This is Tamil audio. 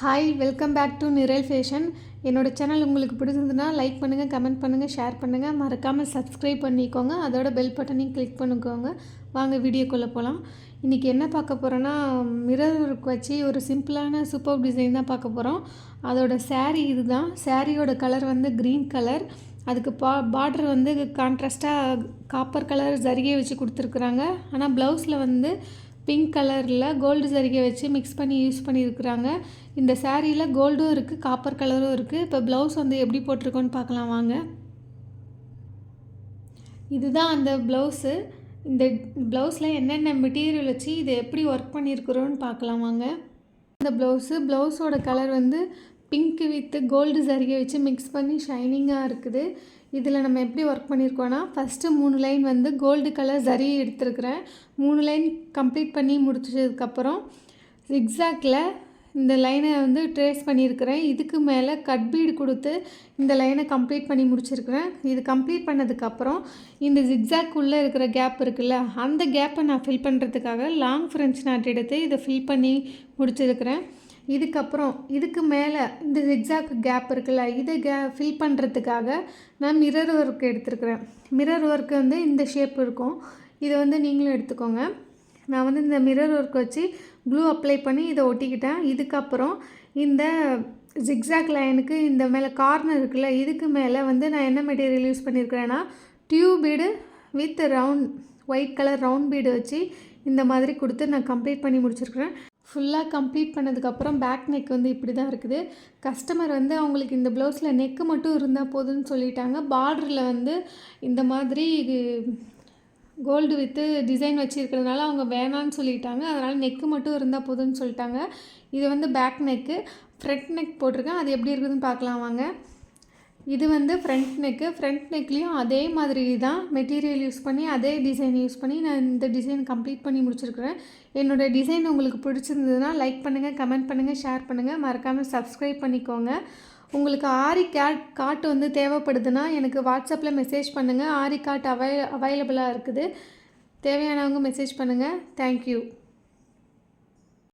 ஹாய், வெல்கம் பேக் டு நிரல் ஃபேஷன். என்னோட சேனல் உங்களுக்கு பிடிச்சிருந்ததுன்னா லைக் பண்ணுங்கள், கமெண்ட் பண்ணுங்கள், ஷேர் பண்ணுங்கள். மறக்காமல் சப்ஸ்கிரைப் பண்ணிக்கோங்க. அதோட பெல் பட்டனையும் கிளிக் பண்ணிக்கோங்க. வாங்க வீடியோக்குள்ளே போகலாம். இன்றைக்கி என்ன பார்க்க போகிறோன்னா, மிரர் ஒர்க் வச்சு ஒரு சிம்பிளான சூப்பர் டிசைன் தான் பார்க்க போகிறோம். அதோட saree இது தான். சாரியோட கலர் வந்து க்ரீன் கலர். அதுக்கு பார்டர் வந்து கான்ட்ராஸ்ட்டாக காப்பர் கலர் ஜரிகை வச்சு கொடுத்துருக்குறாங்க. ஆனால் ப்ளவுஸில் வந்து பிங்க் கலரில் கோல்டு ஜரிகை வச்சு மிக்ஸ் பண்ணி யூஸ் பண்ணியிருக்கிறாங்க. இந்த சாரியில் கோல்டும் இருக்குது, காப்பர் கலரும் இருக்குது. இப்போ ப்ளவுஸ் வந்து எப்படி போட்டிருக்கோன்னு பார்க்கலாம் வாங்க. இதுதான் அந்த ப்ளவுஸு. இந்த ப்ளவுஸில் என்னென்ன மெட்டீரியல் வச்சு இதை எப்படி ஒர்க் பண்ணியிருக்கிறோன்னு பார்க்கலாம் வாங்க. இந்த ப்ளவுஸோட கலர் வந்து பிங்க் வித் கோல்டு ஜரிகை வச்சு மிக்ஸ் பண்ணி ஷைனிங்காக இருக்குது. இதில் நம்ம எப்படி ஒர்க் பண்ணியிருக்கோன்னா, ஃபஸ்ட்டு 3 லைன் வந்து கோல்டு கலர் ஜரி எடுத்துருக்கிறேன். 3 லைன் கம்ப்ளீட் பண்ணி முடிச்சதுக்கப்புறம் ஜிக்ஸாக்டில் இந்த லைனை வந்து ட்ரேஸ் பண்ணியிருக்கிறேன். இதுக்கு மேலே கட் பீடு கொடுத்து இந்த லைனை கம்ப்ளீட் பண்ணி முடிச்சிருக்கிறேன். இது கம்ப்ளீட் பண்ணதுக்கப்புறம் இந்த ஜிக்ஸாக்குள்ளே இருக்கிற கேப் இருக்குல்ல, அந்த கேப்பை நான் ஃபில் பண்ணுறதுக்காக லாங் ஃப்ரெஞ்ச் நாட் எடுத்து இதை ஃபில் பண்ணி முடிச்சிருக்கிறேன். இதுக்கப்புறம் இதுக்கு மேலே இந்த ஜிக்ஸாக் கேப் இருக்குல்ல, இதை ஃபில் பண்ணுறதுக்காக நான் மிரர் ஒர்க் எடுத்துருக்குறேன். மிரர் ஒர்க்கு வந்து இந்த ஷேப் இருக்கும். இதை வந்து நீங்களும் எடுத்துக்கோங்க. நான் வந்து இந்த மிரர் ஒர்க் வச்சு க்ளூ அப்ளை பண்ணி இதை ஒட்டிக்கிட்டேன். இதுக்கப்புறம் இந்த ஜிக்ஸாக் லைனுக்கு இந்த மேலே கார்னர் இருக்குல்ல, இதுக்கு மேலே வந்து நான் என்ன மெட்டீரியல் யூஸ் பண்ணியிருக்கிறேன்னா, tube bead with white colour round bead வச்சு இந்த மாதிரி கொடுத்து நான் கம்ப்ளீட் பண்ணி முடிச்சிருக்கிறேன். ஃபுல்லாக கம்ப்ளீட் பண்ணதுக்கப்புறம் பேக் நெக் வந்து இப்படி தான் இருக்குது. கஸ்டமர் வந்து அவங்களுக்கு இந்த ப்ளவுஸில் நெக்கு மட்டும் இருந்தால் போதும்னு சொல்லிட்டாங்க. பார்டரில் வந்து இந்த மாதிரி கோல்டு வித்து டிசைன் வச்சுருக்கிறதுனால அவங்க வேணான்னு சொல்லிட்டாங்க. அதனால் நெக்கு மட்டும் இருந்தால் போதும்னு சொல்லிட்டாங்க. இது வந்து பேக் நெக்கு. ஃப்ரண்ட் நெக் போட்டிருக்கேன். அது எப்படி இருக்குதுன்னு பார்க்கலாம் வாங்க. இது வந்து ஃப்ரண்ட் நெக்லேயும் அதே மாதிரி தான் மெட்டீரியல் யூஸ் பண்ணி அதே டிசைன் யூஸ் பண்ணி நான் இந்த டிசைன் கம்ப்ளீட் பண்ணி முடிச்சிருக்கிறேன். என்னோடய டிசைன் உங்களுக்கு பிடிச்சிருந்ததுன்னா லைக் பண்ணுங்கள், கமெண்ட் பண்ணுங்கள், ஷேர் பண்ணுங்கள். மறக்காமல் சப்ஸ்கிரைப் பண்ணிக்கோங்க. உங்களுக்கு ஆரி கார்ட் வந்து தேவைப்படுதுன்னா எனக்கு வாட்ஸ்அப்பில் மெசேஜ் பண்ணுங்கள். ஆரி கார்ட் அவைலபிளாக இருக்குது. தேவையானவங்க மெசேஜ் பண்ணுங்கள். தேங்க்யூ.